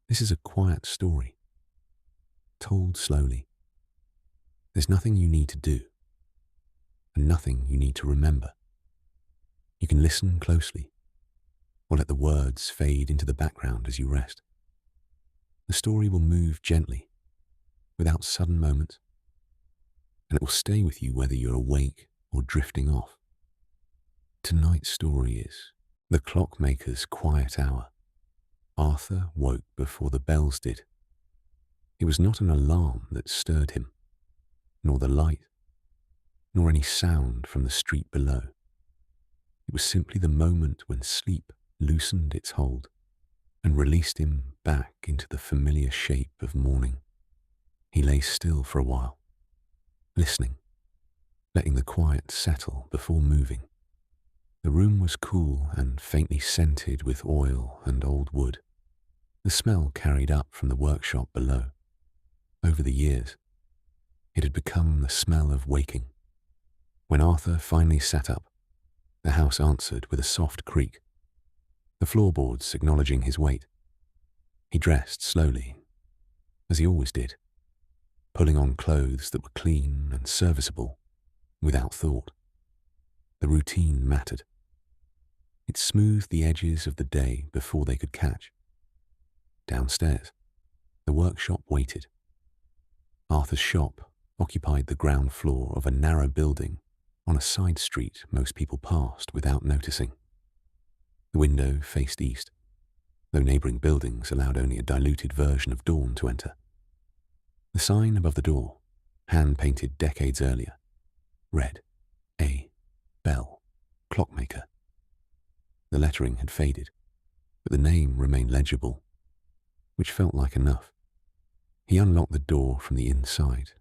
This is a quiet story, told slowly. There's nothing you need to do, and nothing you need to remember. You can listen closely, or let the words fade into the background as you rest. The story will move gently, without sudden moments, and it will stay with you whether you're awake or drifting off. Tonight's story is The Clockmaker's Quiet Hour. Arthur woke before the bells did. It was not an alarm that stirred him, nor the light, nor any sound from the street below. It was simply the moment when sleep loosened its hold and released him back into the familiar shape of morning. He lay still for a while, listening, letting the quiet settle before moving. The room was cool and faintly scented with oil and old wood. The smell carried up from the workshop below. Over the years, it had become the smell of waking. When Arthur finally sat up, the house answered with a soft creak, the floorboards acknowledging his weight. He dressed slowly, as he always did, pulling on clothes that were clean and serviceable, without thought. The routine mattered. It smoothed the edges of the day before they could catch. Downstairs, the workshop waited. Arthur's shop occupied the ground floor of a narrow building on a side street most people passed without noticing. The window faced east, though neighbouring buildings allowed only a diluted version of dawn to enter. The sign above the door, hand-painted decades earlier, read, A. Bell, Clockmaker. The lettering had faded, but the name remained legible, which felt like enough. He unlocked the door from the inside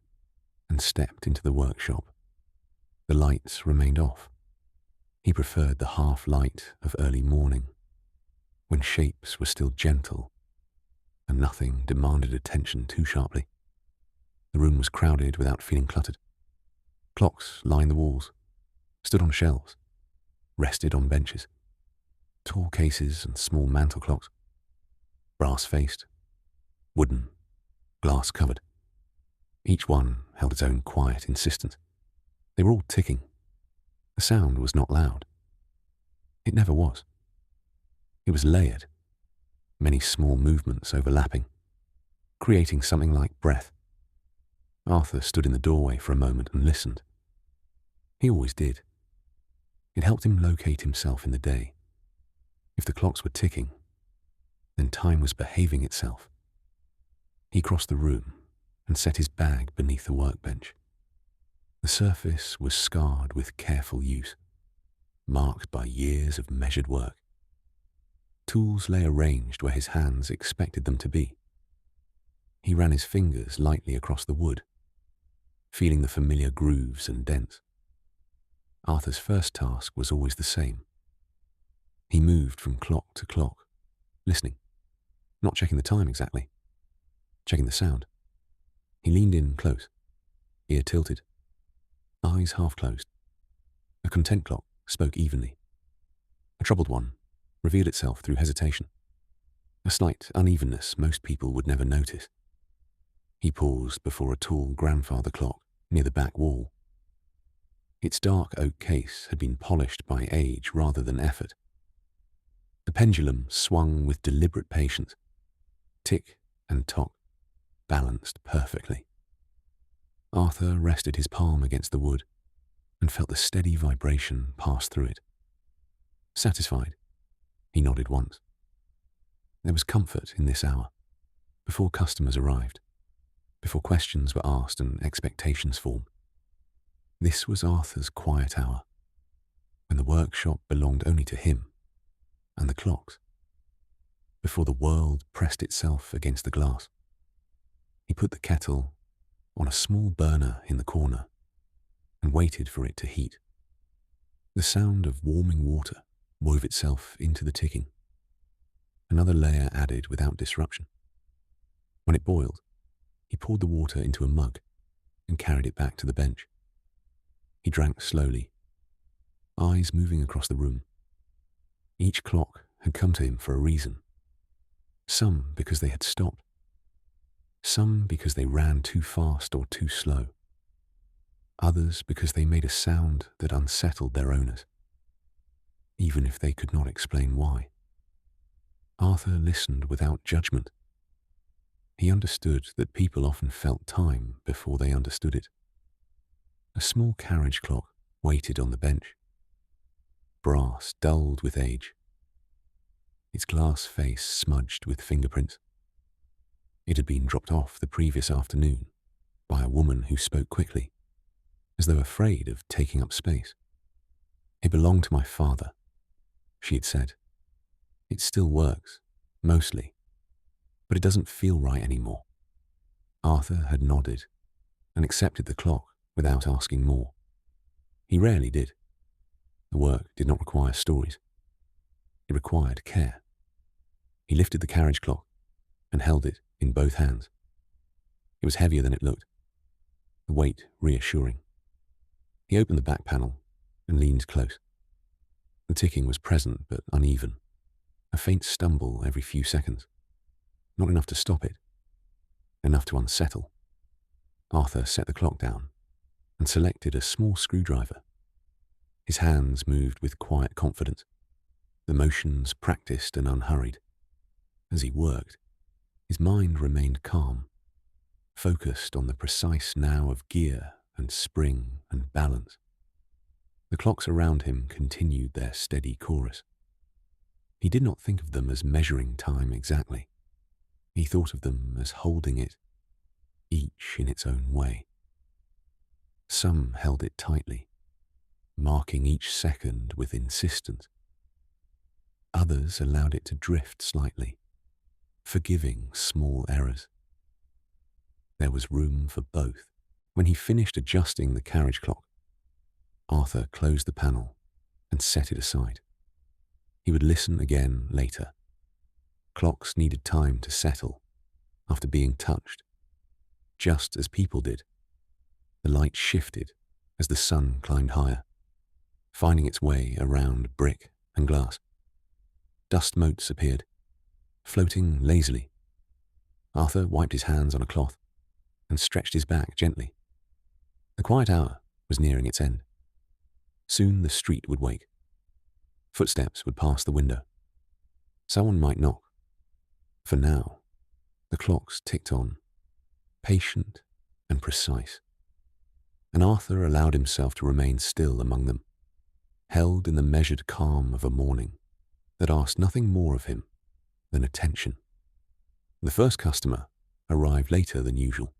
and stepped into the workshop. The lights remained off. He preferred the half-light of early morning, when shapes were still gentle and nothing demanded attention too sharply. The room was crowded without feeling cluttered. Clocks lined the walls, stood on shelves, rested on benches. Tall cases and small mantel clocks, brass-faced, wooden, glass-covered. Each one held its own quiet insistence. They were all ticking. The sound was not loud. It never was. It was layered, many small movements overlapping, creating something like breath. Arthur stood in the doorway for a moment and listened. He always did. It helped him locate himself in the day. If the clocks were ticking, then time was behaving itself. He crossed the room and set his bag beneath the workbench. The surface was scarred with careful use, marked by years of measured work. Tools lay arranged where his hands expected them to be. He ran his fingers lightly across the wood, feeling the familiar grooves and dents. Arthur's first task was always the same. He moved from clock to clock, listening, not checking the time exactly, checking the sound. He leaned in close, ear tilted, eyes half closed. A content clock spoke evenly. A troubled one revealed itself through hesitation, a slight unevenness most people would never notice. He paused before a tall grandfather clock near the back wall. Its dark oak case had been polished by age rather than effort. The pendulum swung with deliberate patience, tick and tock, balanced perfectly. Arthur rested his palm against the wood and felt the steady vibration pass through it. Satisfied, he nodded once. There was comfort in this hour, before customers arrived, before questions were asked and expectations formed. This was Arthur's quiet hour, when the workshop belonged only to him and the clocks, before the world pressed itself against the glass. He put the kettle on a small burner in the corner and waited for it to heat. The sound of warming water wove itself into the ticking, another layer added without disruption. When it boiled, he poured the water into a mug and carried it back to the bench. He drank slowly, eyes moving across the room. Each clock had come to him for a reason. Some because they had stopped. Some because they ran too fast or too slow. Others because they made a sound that unsettled their owners, even if they could not explain why. Arthur listened without judgment. He understood that people often felt time before they understood it. A small carriage clock waited on the bench, brass dulled with age, its glass face smudged with fingerprints. It had been dropped off the previous afternoon by a woman who spoke quickly, as though afraid of taking up space. "It belonged to my father," she had said. "It still works, mostly, but it doesn't feel right anymore." Arthur had nodded and accepted the clock without asking more. He rarely did. The work did not require stories. It required care. He lifted the carriage clock and held it in both hands. It was heavier than it looked, the weight reassuring. He opened the back panel and leaned close. The ticking was present but uneven, a faint stumble every few seconds. Not enough to stop it, enough to unsettle. Arthur set the clock down and selected a small screwdriver. His hands moved with quiet confidence, the motions practiced and unhurried. As he worked, his mind remained calm, focused on the precise now of gear and spring and balance. The clocks around him continued their steady chorus. He did not think of them as measuring time exactly. He thought of them as holding it, each in its own way. Some held it tightly, marking each second with insistence. Others allowed it to drift slightly, forgiving small errors. There was room for both. When he finished adjusting the carriage clock, Arthur closed the panel and set it aside. He would listen again later. Clocks needed time to settle after being touched, just as people did. The light shifted as the sun climbed higher, finding its way around brick and glass. Dust motes appeared, floating lazily. Arthur wiped his hands on a cloth and stretched his back gently. The quiet hour was nearing its end. Soon the street would wake. Footsteps would pass the window. Someone might knock. For now, the clocks ticked on, patient and precise. And Arthur allowed himself to remain still among them, held in the measured calm of a morning that asked nothing more of him than attention. The first customer arrived later than usual,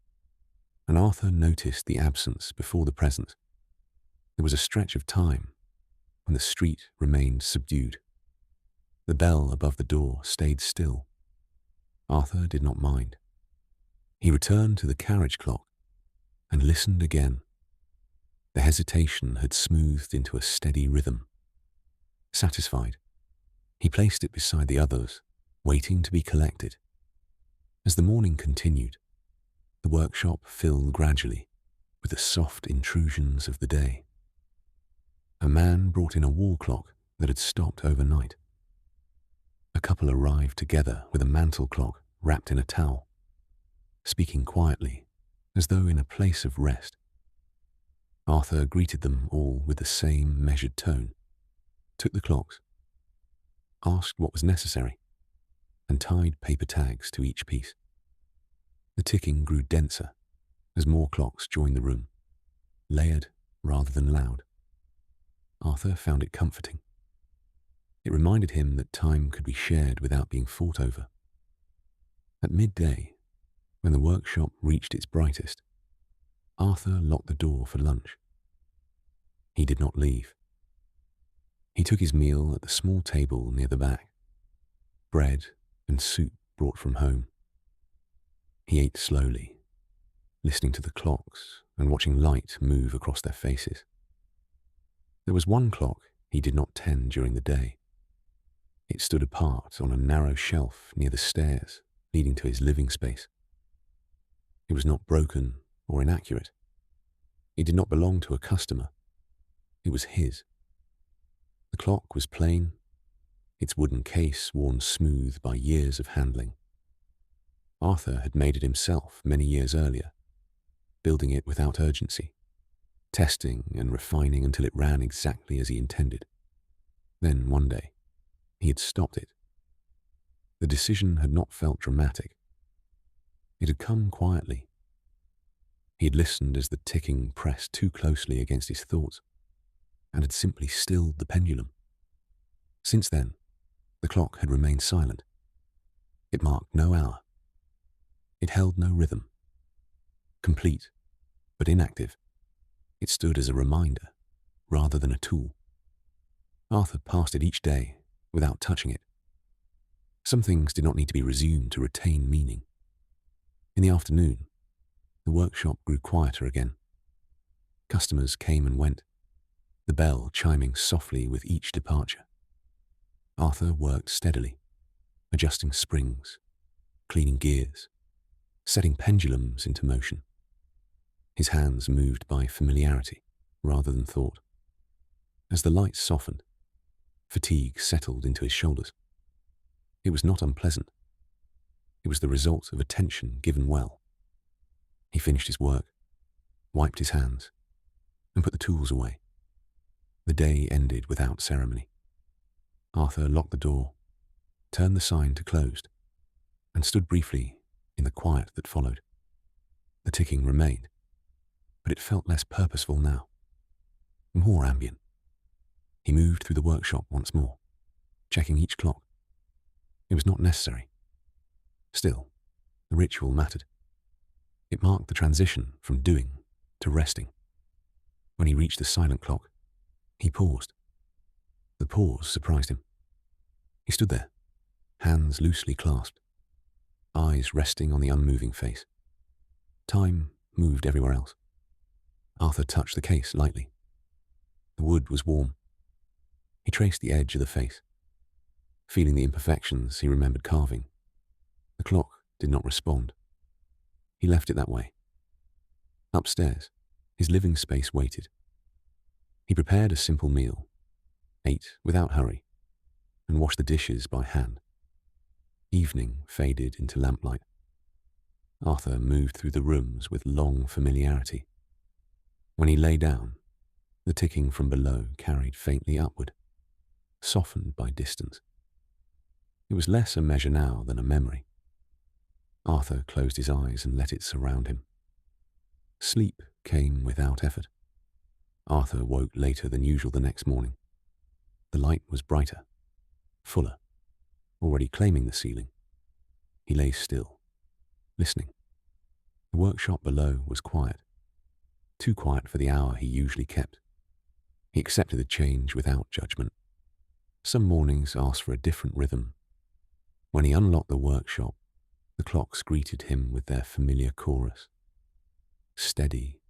and Arthur noticed the absence before the presence. There was a stretch of time when the street remained subdued. The bell above the door stayed still. Arthur did not mind. He returned to the carriage clock and listened again. The hesitation had smoothed into a steady rhythm. Satisfied, he placed it beside the others, waiting to be collected. As the morning continued, the workshop filled gradually with the soft intrusions of the day. A man brought in a wall clock that had stopped overnight. A couple arrived together with a mantel clock wrapped in a towel, speaking quietly as though in a place of rest. Arthur greeted them all with the same measured tone, took the clocks, asked what was necessary, and tied paper tags to each piece. The ticking grew denser as more clocks joined the room, layered rather than loud. Arthur found it comforting. It reminded him that time could be shared without being fought over. At midday, when the workshop reached its brightest, Arthur locked the door for lunch. He did not leave. He took his meal at the small table near the back, bread and soup brought from home. He ate slowly, listening to the clocks and watching light move across their faces. There was one clock he did not tend during the day. It stood apart on a narrow shelf near the stairs leading to his living space. It was not broken or inaccurate. It did not belong to a customer. It was his. The clock was plain, its wooden case worn smooth by years of handling. Arthur had made it himself many years earlier, building it without urgency, testing and refining until it ran exactly as he intended. Then, one day, he had stopped it. The decision had not felt dramatic. It had come quietly. He had listened as the ticking pressed too closely against his thoughts, and had simply stilled the pendulum. Since then, the clock had remained silent. It marked no hour. It held no rhythm. Complete, but inactive, it stood as a reminder rather than a tool. Arthur passed it each day without touching it. Some things did not need to be resumed to retain meaning. In the afternoon, the workshop grew quieter again. Customers came and went, the bell chiming softly with each departure. Arthur worked steadily, adjusting springs, cleaning gears, setting pendulums into motion. His hands moved by familiarity rather than thought. As the lights softened, fatigue settled into his shoulders. It was not unpleasant. It was the result of attention given well. He finished his work, wiped his hands, and put the tools away. The day ended without ceremony. Arthur locked the door, turned the sign to closed, and stood briefly in the quiet that followed. The ticking remained, but it felt less purposeful now, more ambient. He moved through the workshop once more, checking each clock. It was not necessary. Still, the ritual mattered. It marked the transition from doing to resting. When he reached the silent clock, he paused. The pause surprised him. He stood there, hands loosely clasped, eyes resting on the unmoving face. Time moved everywhere else. Arthur touched the case lightly. The wood was warm. He traced the edge of the face. Feeling the imperfections he remembered carving, the clock did not respond. He left it that way. Upstairs, his living space waited. He prepared a simple meal, ate without hurry, and washed the dishes by hand. Evening faded into lamplight. Arthur moved through the rooms with long familiarity. When he lay down, the ticking from below carried faintly upward, softened by distance. It was less a measure now than a memory. Arthur closed his eyes and let it surround him. Sleep came without effort. Arthur woke later than usual the next morning. The light was brighter, fuller, already claiming the ceiling. He lay still, listening. The workshop below was quiet, too quiet for the hour he usually kept. He accepted the change without judgment. Some mornings asked for a different rhythm. When he unlocked the workshop, the clocks greeted him with their familiar chorus, steady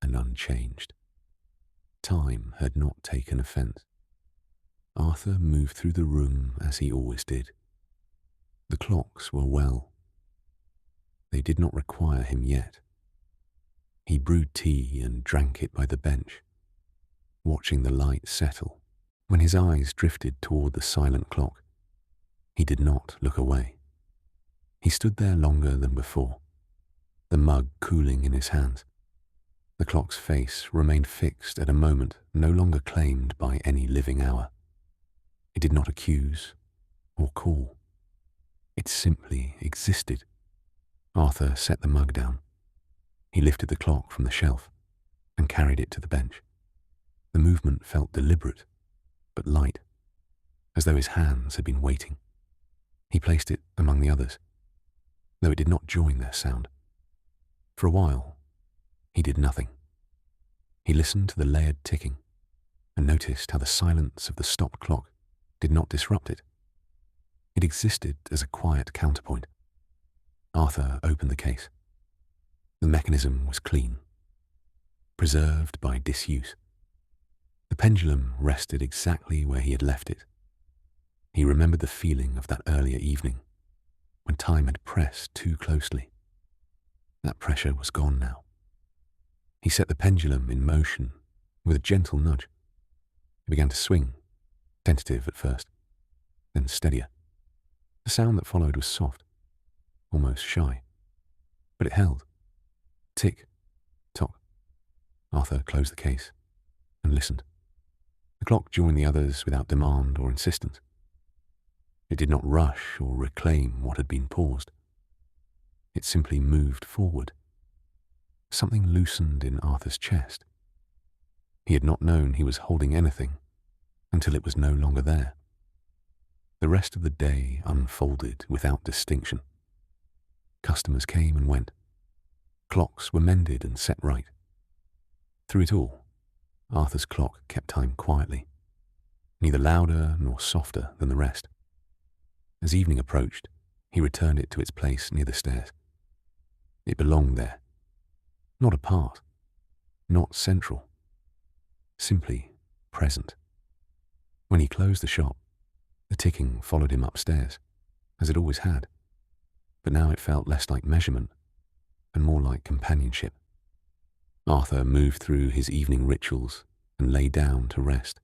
and unchanged. Time had not taken offense. Arthur moved through the room as he always did. The clocks were well. They did not require him yet. He brewed tea and drank it by the bench, watching the light settle. When his eyes drifted toward the silent clock, he did not look away. He stood there longer than before, the mug cooling in his hands. The clock's face remained fixed at a moment no longer claimed by any living hour. It did not accuse or call. It simply existed. Arthur set the mug down. He lifted the clock from the shelf and carried it to the bench. The movement felt deliberate, but light, as though his hands had been waiting. He placed it among the others, though it did not join their sound. For a while, he did nothing. He listened to the layered ticking and noticed how the silence of the stopped clock did not disrupt it. It existed as a quiet counterpoint. Arthur opened the case. The mechanism was clean, preserved by disuse. The pendulum rested exactly where he had left it. He remembered the feeling of that earlier evening, when time had pressed too closely. That pressure was gone now. He set the pendulum in motion with a gentle nudge. It began to swing, tentative at first. then steadier. The sound that followed was soft, almost shy, but it held. Tick, tock. Arthur closed the case and listened. The clock joined the others without demand or insistence. It did not rush or reclaim what had been paused. It simply moved forward. Something loosened in Arthur's chest. He had not known he was holding anything until it was no longer there. The rest of the day unfolded without distinction. Customers came and went. Clocks were mended and set right. Through it all, Arthur's clock kept time quietly, neither louder nor softer than the rest. As evening approached, he returned it to its place near the stairs. It belonged there, not apart, not central, simply present. When he closed the shop, the ticking followed him upstairs, as it always had, but now it felt less like measurement and more like companionship. Arthur moved through his evening rituals and lay down to rest.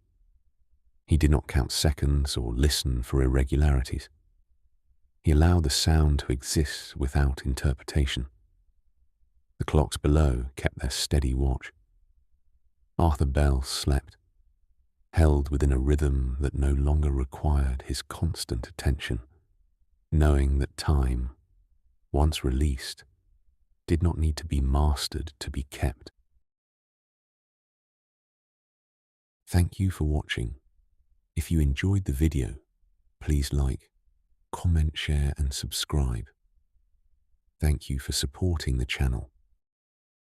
He did not count seconds or listen for irregularities. He allowed the sound to exist without interpretation. The clocks below kept their steady watch. Arthur Bell slept, held within a rhythm that no longer required his constant attention, knowing that time, once released, did not need to be mastered to be kept. Thank you for watching. If you enjoyed the video, please like, comment, share and subscribe. Thank you for supporting the channel.